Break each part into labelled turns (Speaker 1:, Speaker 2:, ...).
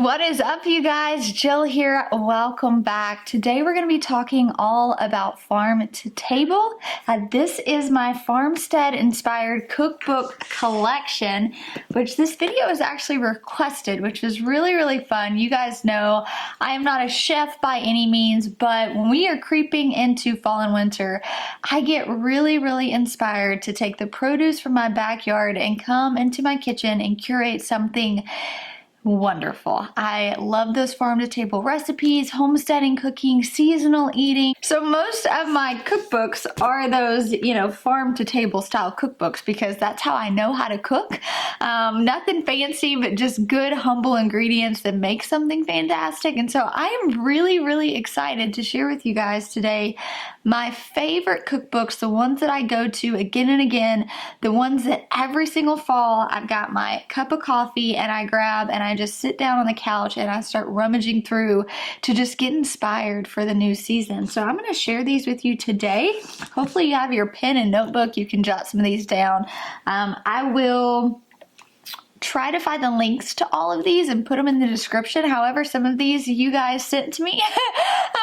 Speaker 1: What is up, you guys? Jill here. Welcome back. Today we're going to be talking all about farm to table. This is my Farmstead inspired cookbook collection, which this video is actually requested, which is really fun. You guys know I am not a chef by any means, but when we are creeping into fall and winter, I get really inspired to take the produce from my backyard and come into my kitchen and curate something wonderful. I love those farm to table recipes, homesteading, cooking, seasonal eating. So most of my cookbooks are those, farm to table style cookbooks because that's how I know how to cook. Nothing fancy, but just good, humble ingredients that make something fantastic. And so I am really excited to share with you guys today my favorite cookbooks, the ones that I go to again and again, the ones that every single fall I've got my cup of coffee and I grab and I just sit down on the couch and I start rummaging through to just get inspired for the new season. So I'm going to share these with you today. Hopefully you have your pen and notebook. You can jot some of these down. I will try to find the links to all of these and put them in the description. However, some of these you guys sent to me,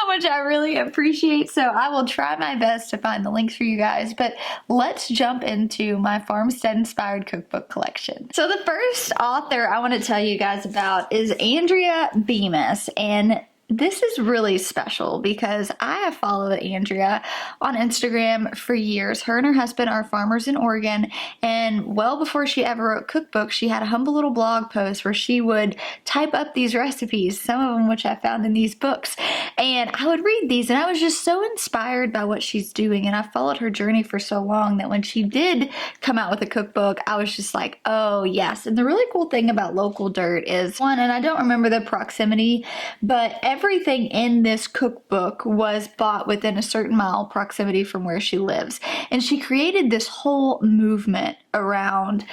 Speaker 1: which I really appreciate. So I will try my best to find the links for you guys. But let's jump into my Farmstead inspired cookbook collection. So the first author I want to tell you guys about is Andrea Bemis, and this is really special because I have followed Andrea on Instagram for years. Her and her husband are farmers in Oregon, and well before she ever wrote cookbooks, she had a humble little blog post where she would type up these recipes, some of them which I found in these books, and I would read these and I was just so inspired by what she's doing, and I followed her journey for so long that when she did come out with a cookbook, I was just like, oh yes. And the really cool thing about Local Dirt is, one, and I don't remember the proximity, but everything in this cookbook was bought within a certain mile proximity from where she lives. And she created this whole movement around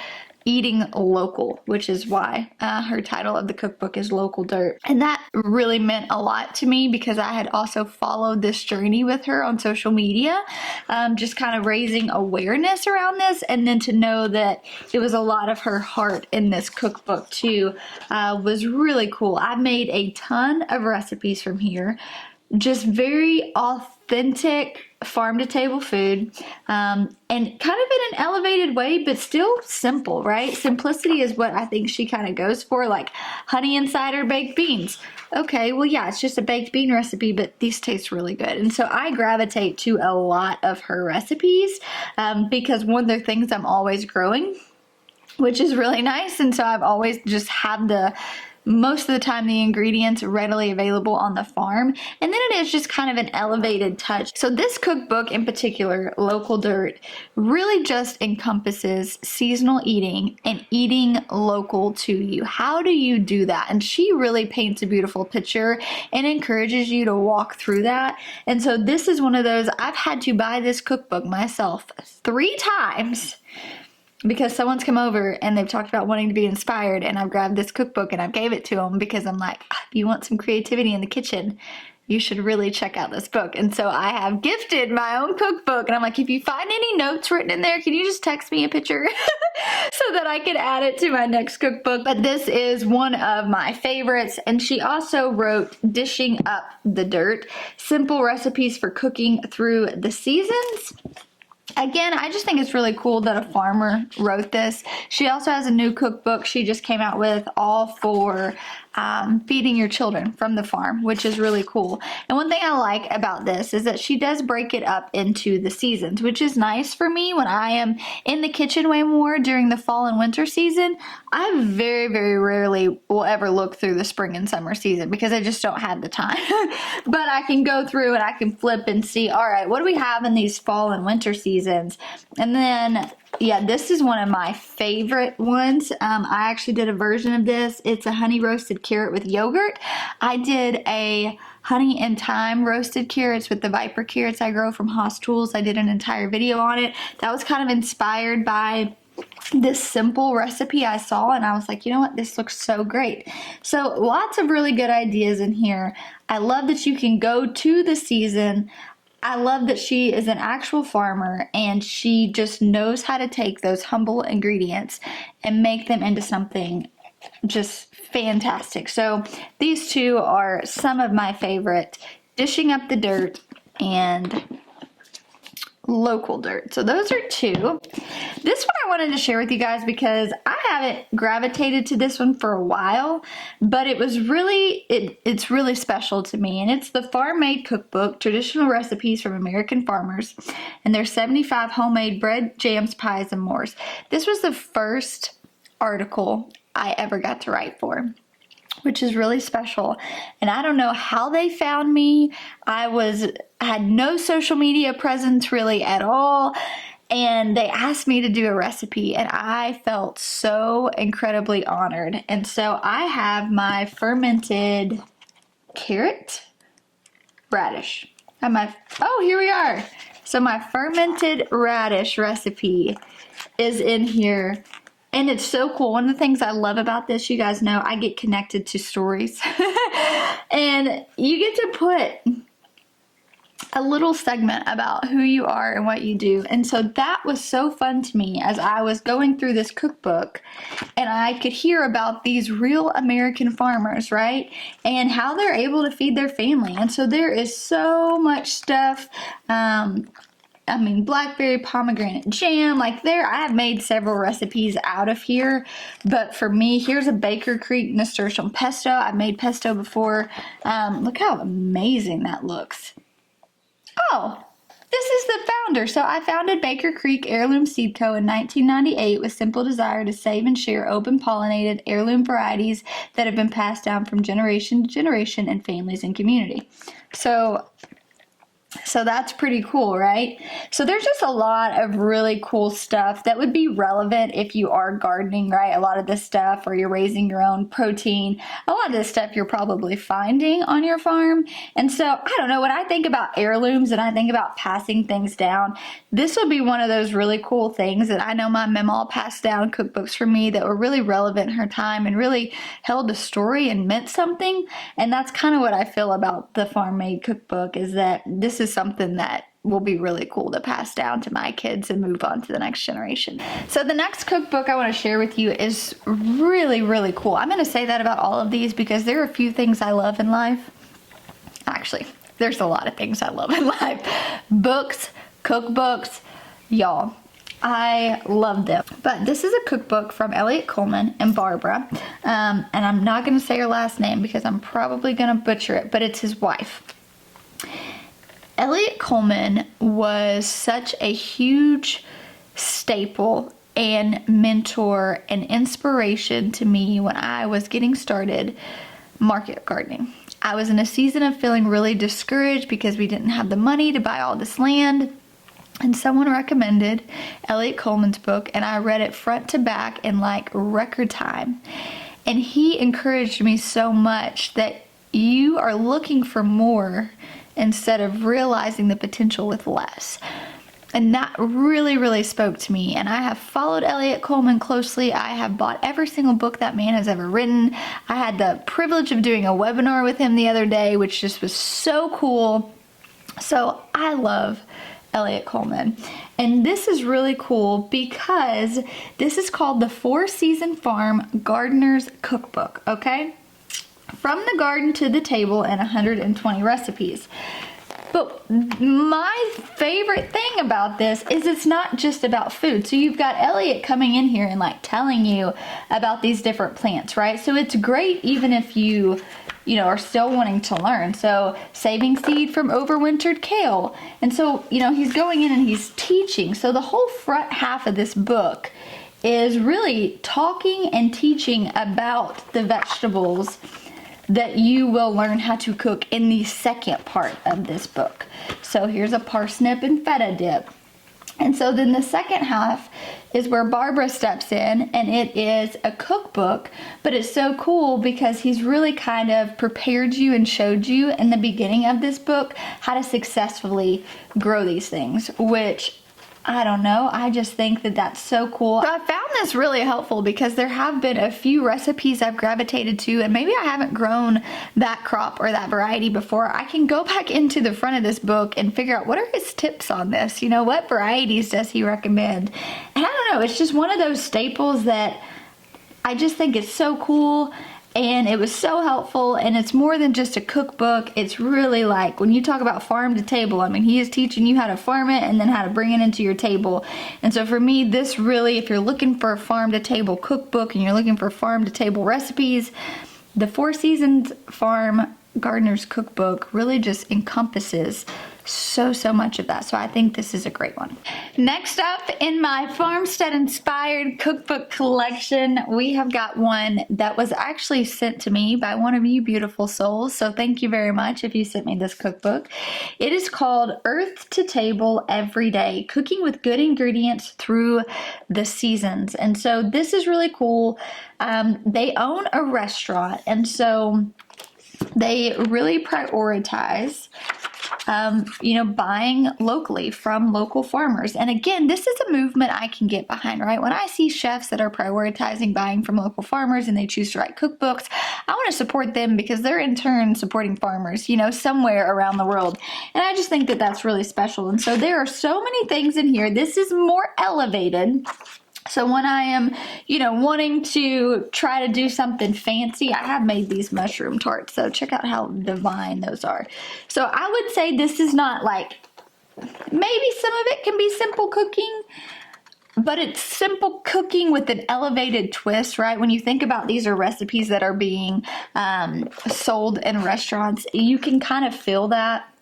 Speaker 1: eating local, which is why her title of the cookbook is Local Dirt. And that really meant a lot to me because I had also followed this journey with her on social media, just kind of raising awareness around this, and then to know that it was a lot of her heart in this cookbook too was really cool. I've made a ton of recipes from here, just very authentic farm to table food, and kind of in an elevated way, but still simple, right? Simplicity is what I think she kind of goes for, like honey and cider baked beans. Okay, well, yeah, it's just a baked bean recipe, but these taste really good. And so I gravitate to a lot of her recipes because one of the things I'm always growing, which is really nice. And so I've always just had most of the time the ingredients readily available on the farm, and then it is just kind of an elevated touch. So this cookbook in particular, Local Dirt, really just encompasses seasonal eating and eating local to you. How do you do that? And she really paints a beautiful picture and encourages you to walk through that. And so this is one of those, I've had to buy this cookbook myself 3 times because someone's come over and they've talked about wanting to be inspired, and I've grabbed this cookbook and I've gave it to them because I'm like, if you want some creativity in the kitchen, you should really check out this book. And so I have gifted my own cookbook, and I'm like, if you find any notes written in there, can you just text me a picture so that I can add it to my next cookbook? But this is one of my favorites. And she also wrote Dishing Up the Dirt, simple recipes for cooking through the seasons. Again, I just think it's really cool that a farmer wrote this. She also has a new cookbook she just came out with, all for feeding your children from the farm, which is really cool. And one thing I like about this is that she does break it up into the seasons, which is nice for me when I am in the kitchen way more during the fall and winter season. I very rarely will ever look through the spring and summer season because I just don't have the time. But I can go through and I can flip and see, all right, what do we have in these fall and winter seasons? And then, yeah, this is one of my favorite ones. I actually did a version of this. It's a honey roasted carrot with yogurt. I did a honey and thyme roasted carrots with the Viper carrots I grow from Haas Tools. I did an entire video on it. That was kind of inspired by this simple recipe I saw, and I was like, you know what, this looks so great. So lots of really good ideas in here. I love that you can go to the season. I love that she is an actual farmer and she just knows how to take those humble ingredients and make them into something just fantastic. So these two are some of my favorite: Dishing Up the Dirt and Local Dirt. So those are two. This one I wanted to share with you guys because I haven't gravitated to this one for a while, but it was really, it's really special to me. And it's the Farmmade Cookbook, Traditional Recipes from American Farmers. And there's 75 homemade bread, jams, pies, and more. This was the first article I ever got to write for, which is really special. And I don't know how they found me. I had no social media presence really at all. And they asked me to do a recipe, and I felt so incredibly honored. And so I have my fermented carrot radish. Oh, here we are. So my fermented radish recipe is in here. And it's so cool. One of the things I love about this, you guys know, I get connected to stories. And you get to put a little segment about who you are and what you do. And so that was so fun to me as I was going through this cookbook, and I could hear about these real American farmers, right? And how they're able to feed their family. And so there is so much stuff. I mean, blackberry pomegranate jam, I have made several recipes out of here, but for me, here's a Baker Creek nasturtium pesto. I've made pesto before. Look how amazing that looks. Oh, this is the founder. So I founded Baker Creek Heirloom Seed Co. in 1998 with simple desire to save and share open pollinated heirloom varieties that have been passed down from generation to generation in families and community. So that's pretty cool, right? So there's just a lot of really cool stuff that would be relevant if you are gardening, right? A lot of this stuff, or you're raising your own protein, a lot of this stuff you're probably finding on your farm. And so, I don't know, when I think about heirlooms and I think about passing things down, this would be one of those really cool things that I know my mama passed down cookbooks for me that were really relevant in her time and really held a story and meant something. And that's kind of what I feel about the Farmmade Cookbook, is that this is something that will be really cool to pass down to my kids and move on to the next generation. So the next cookbook I want to share with you is really, really cool. I'm going to say that about all of these because there are a few things I love in life. Actually, there's a lot of things I love in life. Books, cookbooks, y'all. I love them. But this is a cookbook from Elliot Coleman and Barbara. And I'm not going to say her last name because I'm probably going to butcher it, but it's his wife. Elliot Coleman was such a huge staple and mentor and inspiration to me when I was getting started market gardening. I was in a season of feeling really discouraged because we didn't have the money to buy all this land. And someone recommended Elliot Coleman's book, and I read it front to back in like record time. And he encouraged me so much that you are looking for more instead of realizing the potential with less. And that really, really spoke to me. And I have followed Elliot Coleman closely. I have bought every single book that man has ever written. I had the privilege of doing a webinar with him the other day, which just was so cool. So I love Elliot Coleman. And this is really cool because this is called the 4-Season Farm Gardener's Cookbook, okay? From the garden to the table and 120 recipes. But my favorite thing about this is it's not just about food. So you've got Elliot coming in here and like telling you about these different plants, right? So it's great even if you are still wanting to learn. So saving seed from overwintered kale. And so, he's going in and he's teaching. So the whole front half of this book is really talking and teaching about the vegetables that you will learn how to cook in the second part of this book. So here's a parsnip and feta dip. And so then the second half is where Barbara steps in, and it is a cookbook, but it's so cool because he's really kind of prepared you and showed you in the beginning of this book how to successfully grow these things, which I don't know. I just think that that's so cool. So I found this really helpful because there have been a few recipes I've gravitated to, and maybe I haven't grown that crop or that variety before. I can go back into the front of this book and figure out what are his tips on this. What varieties does he recommend? And I don't know, it's just one of those staples that I just think is so cool. and it was so helpful. And it's more than just a cookbook. It's really like when you talk about farm to table, I mean, he is teaching you how to farm it and then how to bring it into your table. And so for me, this really, if you're looking for a farm to table cookbook and you're looking for farm to table recipes, the Four Seasons Farm Gardener's Cookbook really just encompasses so much of that. So I think this is a great one. Next up in my Farmstead inspired cookbook collection, we have got one that was actually sent to me by one of you beautiful souls. So thank you very much if you sent me this cookbook. It is called Earth to Table Every Day, Cooking with Good Ingredients Through the Seasons. And so this is really cool. They own a restaurant, and so they really prioritize buying locally from local farmers. And again, this is a movement I can get behind, right? When I see chefs that are prioritizing buying from local farmers and they choose to write cookbooks, I want to support them because they're in turn supporting farmers, somewhere around the world. And I just think that that's really special. And so there are so many things in here. This is more elevated. So when I am, wanting to try to do something fancy, I have made these mushroom tarts. So check out how divine those are. So I would say this is not like, maybe some of it can be simple cooking, but it's simple cooking with an elevated twist, right? When you think about these are recipes that are being sold in restaurants, you can kind of feel that.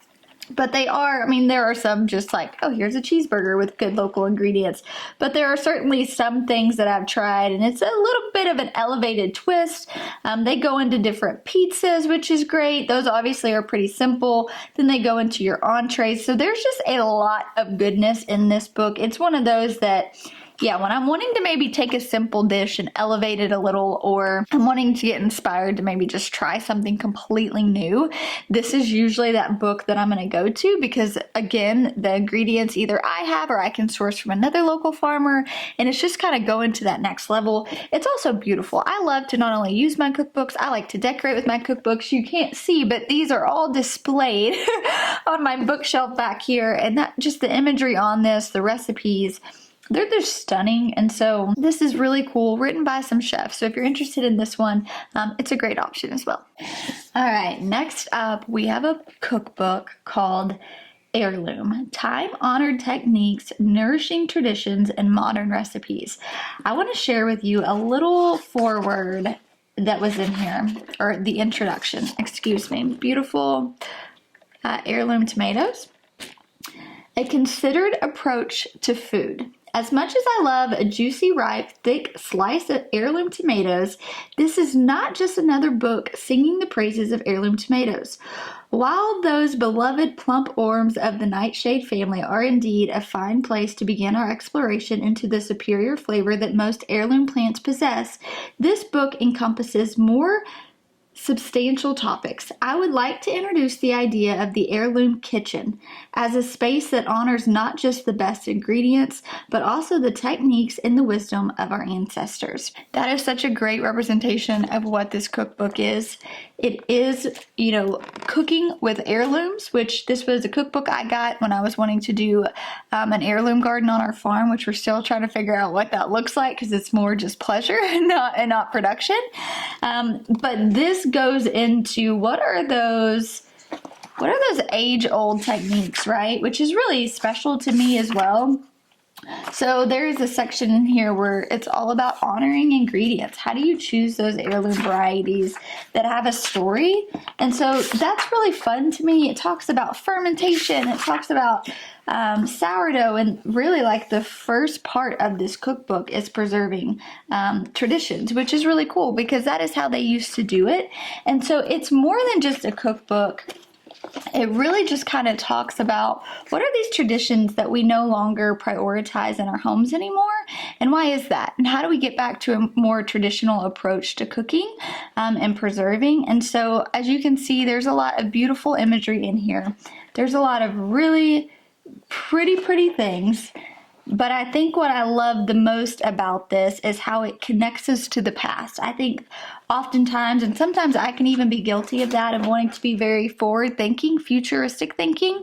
Speaker 1: But they are, there are some just like, oh, here's a cheeseburger with good local ingredients. But there are certainly some things that I've tried, and it's a little bit of an elevated twist. They go into different pizzas, which is great. Those obviously are pretty simple. Then they go into your entrees. So there's just a lot of goodness in this book. It's one of those that, yeah, when I'm wanting to maybe take a simple dish and elevate it a little, or I'm wanting to get inspired to maybe just try something completely new, this is usually that book that I'm going to go to because, again, the ingredients either I have or I can source from another local farmer, and it's just kind of going to that next level. It's also beautiful. I love to not only use my cookbooks, I like to decorate with my cookbooks. You can't see, but these are all displayed on my bookshelf back here, and that just the imagery on this, the recipes, they're just stunning. And so this is really cool, written by some chefs. So if you're interested in this one, it's a great option as well. All right, next up, we have a cookbook called Heirloom, Time-Honored Techniques, Nourishing Traditions, and Modern Recipes. I want to share with you a little foreword that was in here, or the introduction, excuse me. Beautiful heirloom tomatoes. A considered approach to food. As much as I love a juicy, ripe, thick slice of heirloom tomatoes, this is not just another book singing the praises of heirloom tomatoes. While those beloved plump orms of the nightshade family are indeed a fine place to begin our exploration into the superior flavor that most heirloom plants possess, this book encompasses more substantial topics. I would like to introduce the idea of the heirloom kitchen as a space that honors not just the best ingredients, but also the techniques and the wisdom of our ancestors. That is such a great representation of what this cookbook is. It is, cooking with heirlooms, which this was a cookbook I got when I was wanting to do an heirloom garden on our farm, which we're still trying to figure out what that looks like because it's more just pleasure and not production. But this goes into what are those age-old techniques, right? Which is really special to me as well. So there is a section in here where it's all about honoring ingredients. How do you choose those heirloom varieties that have a story? And so that's really fun to me. It talks about fermentation. It talks about sourdough, and really like the first part of this cookbook is preserving traditions, which is really cool because that is how they used to do it. And so it's more than just a cookbook. It really just kind of talks about what are these traditions that we no longer prioritize in our homes anymore, and why is that? And how do we get back to a more traditional approach to cooking and preserving? And so as you can see, there's a lot of beautiful imagery in here. There's a lot of really pretty things. But I think what I love the most about this is how it connects us to the past. I think oftentimes, and sometimes I can even be guilty of that, of wanting to be very forward-thinking, futuristic thinking,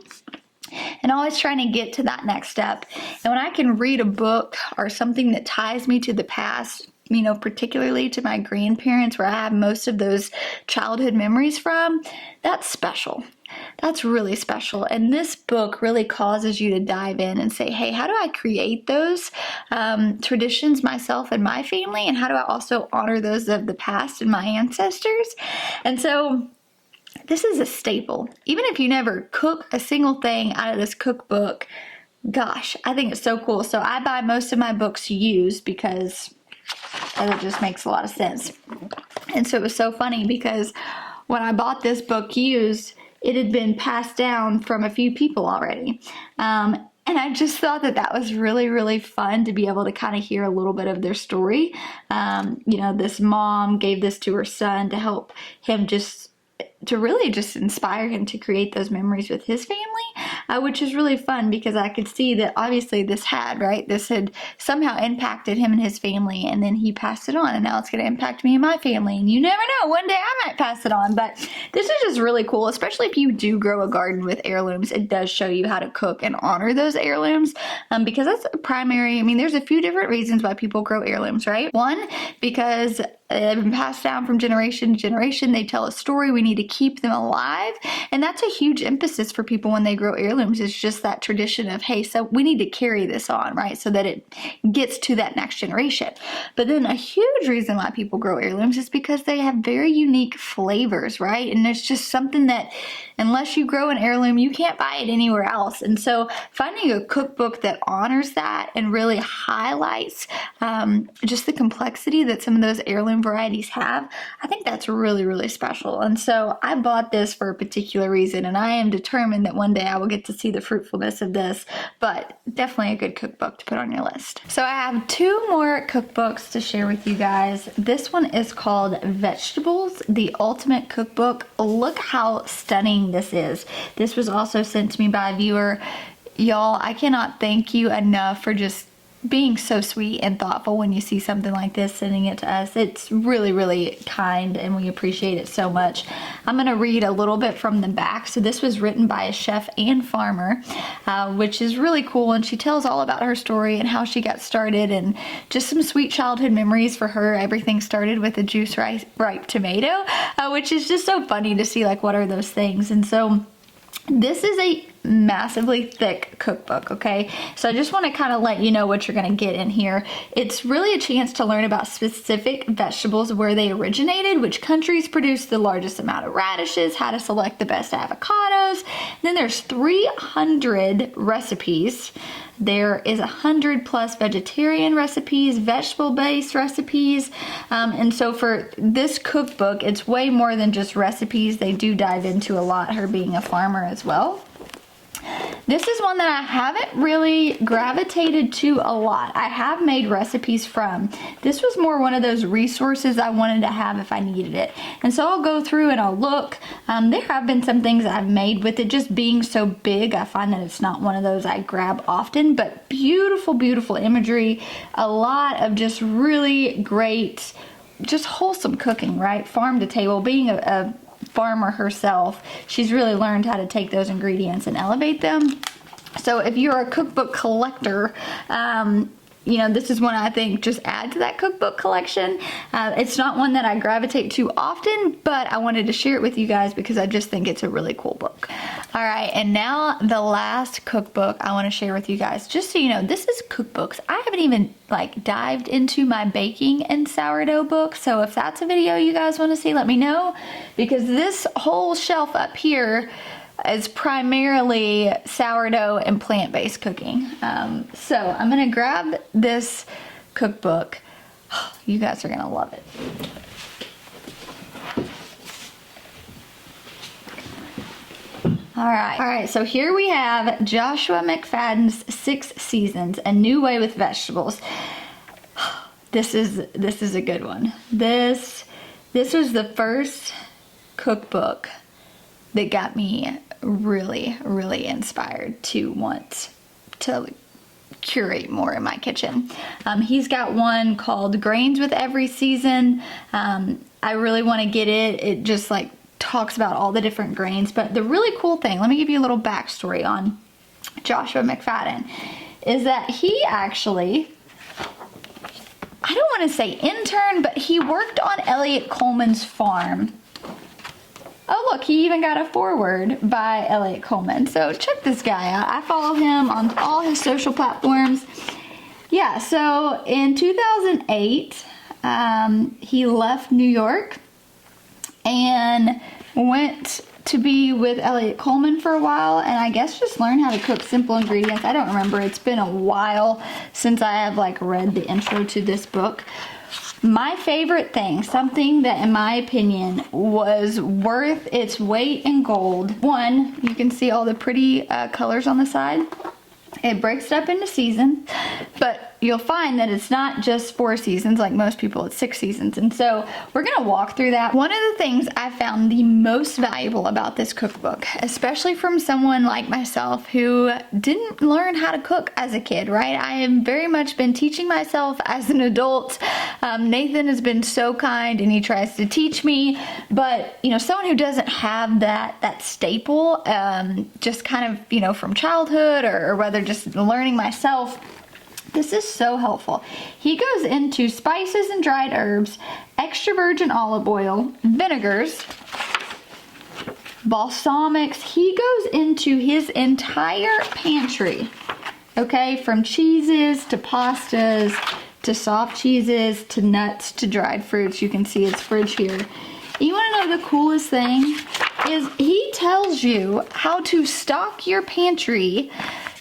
Speaker 1: and always trying to get to that next step. And when I can read a book or something that ties me to the past, you know, particularly to my grandparents where I have most of those childhood memories from, that's special. That's really special. And this book really causes you to dive in and say, hey, how do I create those traditions myself and my family? And how do I also honor those of the past and my ancestors? And so this is a staple. Even if you never cook a single thing out of this cookbook, gosh, I think it's so cool. So I buy most of my books used because it just makes a lot of sense. And so it was so funny because when I bought this book used, it had been passed down from a few people already. And I just thought that that was really, really fun to be able to kind of hear a little bit of their story. You know, this mom gave this to her son to help him to really just inspire him to create those memories with his family, which is really fun because I could see that obviously this had somehow impacted him and his family, and then he passed it on, and now it's going to impact me and my family, and you never know, one day I might pass it on. But this is just really cool, especially if you do grow a garden with heirlooms. It does show you how to cook and honor those heirlooms, because that's a primary, I mean, there's a few different reasons why people grow heirlooms, right? One, because they've been passed down from generation to generation. They tell a story. We need to keep them alive. And that's a huge emphasis for people when they grow heirlooms. It's just that tradition of, hey, so we need to carry this on, right? So that it gets to that next generation. But then a huge reason why people grow heirlooms is because they have very unique flavors, right? And there's just something that, unless you grow an heirloom, you can't buy it anywhere else. And so finding a cookbook that honors that and really highlights just the complexity that some of those heirloom varieties have, I think that's really, really special. And so I bought this for a particular reason, and I am determined that one day I will get to see the fruitfulness of this, but definitely a good cookbook to put on your list. So I have two more cookbooks to share with you guys. This one is called Vegetables, the Ultimate Cookbook. Look how stunning this is. This was also sent to me by a viewer. Y'all, I cannot thank you enough for just being so sweet and thoughtful when you see something like this, sending it to us. It's really, really kind, and we appreciate it so much. I'm going to read a little bit from the back. So this was written by a chef and farmer, which is really cool, and she tells all about her story and how she got started and just some sweet childhood memories for her. Everything started with a juice ripe tomato, which is just so funny to see, like, what are those things. And so this is a massively thick cookbook, okay? So I just want to kind of let you know what you're going to get in here. It's really a chance to learn about specific vegetables, where they originated, which countries produce the largest amount of radishes, how to select the best avocados. Then there's 300 recipes. There is 100+ vegetarian recipes, vegetable-based recipes. And so for this cookbook, it's way more than just recipes. They do dive into a lot, her being a farmer as well. This is one that I haven't really gravitated to a lot. I have made recipes from. This was more one of those resources I wanted to have if I needed it. And so I'll go through and I'll look. There have been some things I've made with it just being so big. I find that it's not one of those I grab often, but beautiful, beautiful imagery. A lot of just really great, just wholesome cooking, right? Farm to table. Being a farmer herself, she's really learned how to take those ingredients and elevate them. So if you're a cookbook collector, you know, this is one I think just add to that cookbook collection. It's not one that I gravitate to often, but I wanted to share it with you guys because I just think it's a really cool book. All right, and now the last cookbook I want to share with you guys. Just so you know, this is cookbooks. I haven't even like dived into my baking and sourdough book. So if that's a video you guys want to see, let me know, because this whole shelf up here is primarily sourdough and plant-based cooking. So I'm gonna grab this cookbook. You guys are gonna love it. All right, so here we have Joshua McFadden's 6 Seasons, A New Way with Vegetables. This is a good one. This was the first cookbook that got me really, really inspired to want to curate more in my kitchen. He's got one called Grains with Every Season. I really want to get it. It just like talks about all the different grains. But the really cool thing, let me give you a little backstory on Joshua McFadden, is that he actually I don't want to say intern, but he worked on Elliot Coleman's farm. Oh look, he even got a foreword by Elliot Coleman. So check this guy out. I follow him on all his social platforms. Yeah, so in 2008, he left New York and went to be with Elliot Coleman for a while, and I guess just learn how to cook simple ingredients. I don't remember. It's been a while since I have like read the intro to this book. My favorite thing, something that in my opinion was worth its weight in gold. One, you can see all the pretty colors on the side. It breaks it up into seasons, but you'll find that it's not just 4 seasons like most people, it's 6 seasons. And so we're gonna walk through that. One of the things I found the most valuable about this cookbook, especially from someone like myself who didn't learn how to cook as a kid, right? I have very much been teaching myself as an adult. Nathan has been so kind and he tries to teach me, but you know, someone who doesn't have that staple, just kind of, you know, from childhood or whether just learning myself, this is so helpful. He goes into spices and dried herbs, extra virgin olive oil, vinegars, balsamics. He goes into his entire pantry, okay, from cheeses to pastas to soft cheeses to nuts to dried fruits. You can see his fridge here. You want to know the coolest thing is he tells you how to stock your pantry,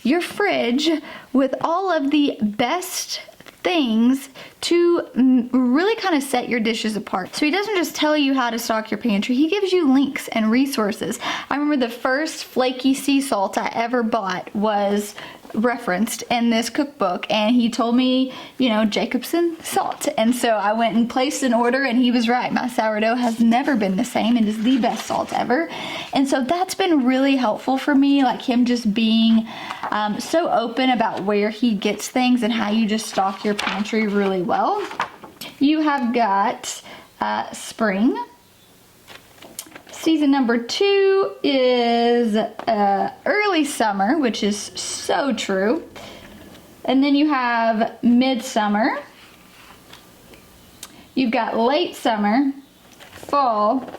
Speaker 1: your fridge, with all of the best things to really kind of set your dishes apart. So he doesn't just tell you how to stock your pantry, he gives you links and resources. I remember the first flaky sea salt I ever bought was referenced in this cookbook, and he told me, you know, Jacobson salt, and so I went and placed an order, and he was right. My sourdough has never been the same. It is the best salt ever. And so that's been really helpful for me, like him just being so open about where he gets things and how you just stock your pantry really well. You have got spring. Season number 2 is early summer, which is so true. And then you have midsummer. You've got late summer, fall,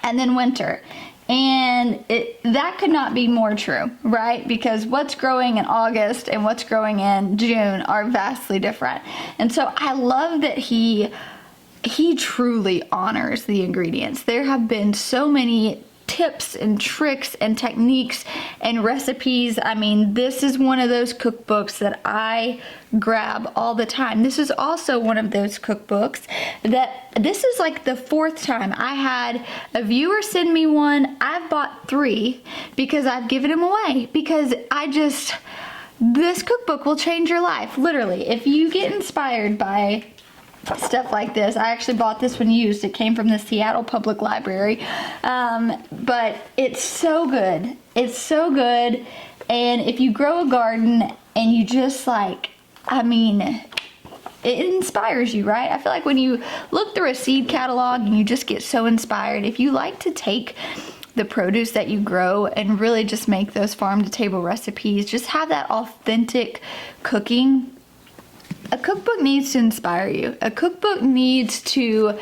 Speaker 1: and then winter. And that could not be more true, right? Because what's growing in August and what's growing in June are vastly different. And so I love that he truly honors the ingredients. There have been so many tips and tricks and techniques and recipes. I mean, this is one of those cookbooks that I grab all the time. This is also one of those cookbooks that this is like the 4th time. I had a viewer send me one. I've bought 3 because I've given them away, because this cookbook will change your life, literally. If you get inspired by stuff like this. I actually bought this one used. It came from the Seattle Public Library. But it's so good. It's so good. And if you grow a garden and you just like, I mean, it inspires you, right? I feel like when you look through a seed catalog and you just get so inspired, if you like to take the produce that you grow and really just make those farm to table recipes, just have that authentic cooking. A cookbook needs to inspire you. A cookbook needs to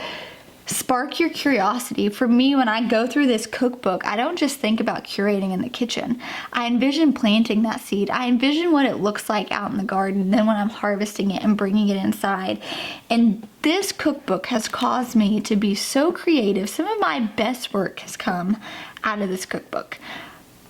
Speaker 1: spark your curiosity. For me, when I go through this cookbook, I don't just think about curating in the kitchen. I envision planting that seed. I envision what it looks like out in the garden, then when I'm harvesting it and bringing it inside. And this cookbook has caused me to be so creative. Some of my best work has come out of this cookbook.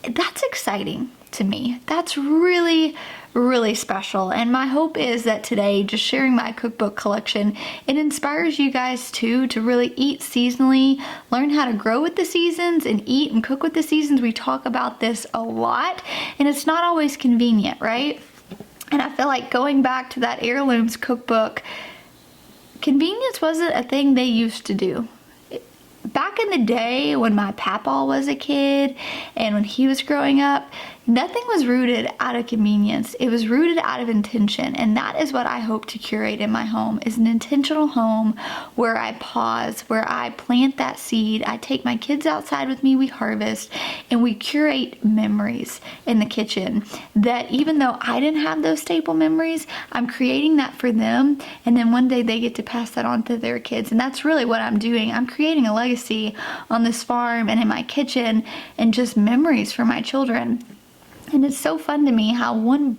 Speaker 1: That's exciting to me. That's really, really special. And my hope is that today, just sharing my cookbook collection, it inspires you guys too to really eat seasonally, learn how to grow with the seasons, and eat and cook with the seasons. We talk about this a lot, and it's not always convenient, right? And I feel like going back to that Heirlooms cookbook, convenience wasn't a thing they used to do. Back in the day when my papa was a kid and when he was growing up, Nothing was rooted out of convenience. It was rooted out of intention. And that is what I hope to curate in my home, is an intentional home where I pause, where I plant that seed. I take my kids outside with me, we harvest, and we curate memories in the kitchen that even though I didn't have those staple memories, I'm creating that for them. And then one day they get to pass that on to their kids. And that's really what I'm doing. I'm creating a legacy on this farm and in my kitchen, and just memories for my children. And it's so fun to me how one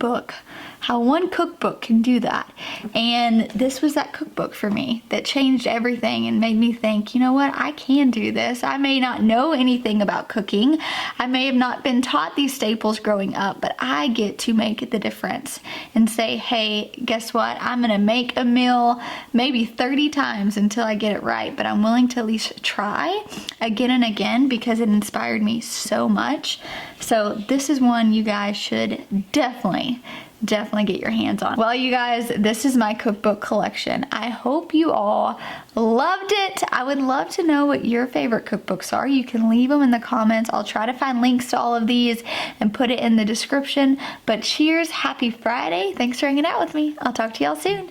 Speaker 1: cookbook can do that. And this was that cookbook for me that changed everything and made me think, you know what, I can do this. I may not know anything about cooking. I may have not been taught these staples growing up, but I get to make the difference and say, hey, guess what? I'm gonna make a meal maybe 30 times until I get it right, but I'm willing to at least try again and again because it inspired me so much. So this is one you guys should definitely get your hands on. Well, you guys, this is my cookbook collection. I hope you all loved it. I would love to know what your favorite cookbooks are. You can leave them in the comments. I'll try to find links to all of these and put it in the description. But cheers, happy Friday. Thanks for hanging out with me. I'll talk to y'all soon.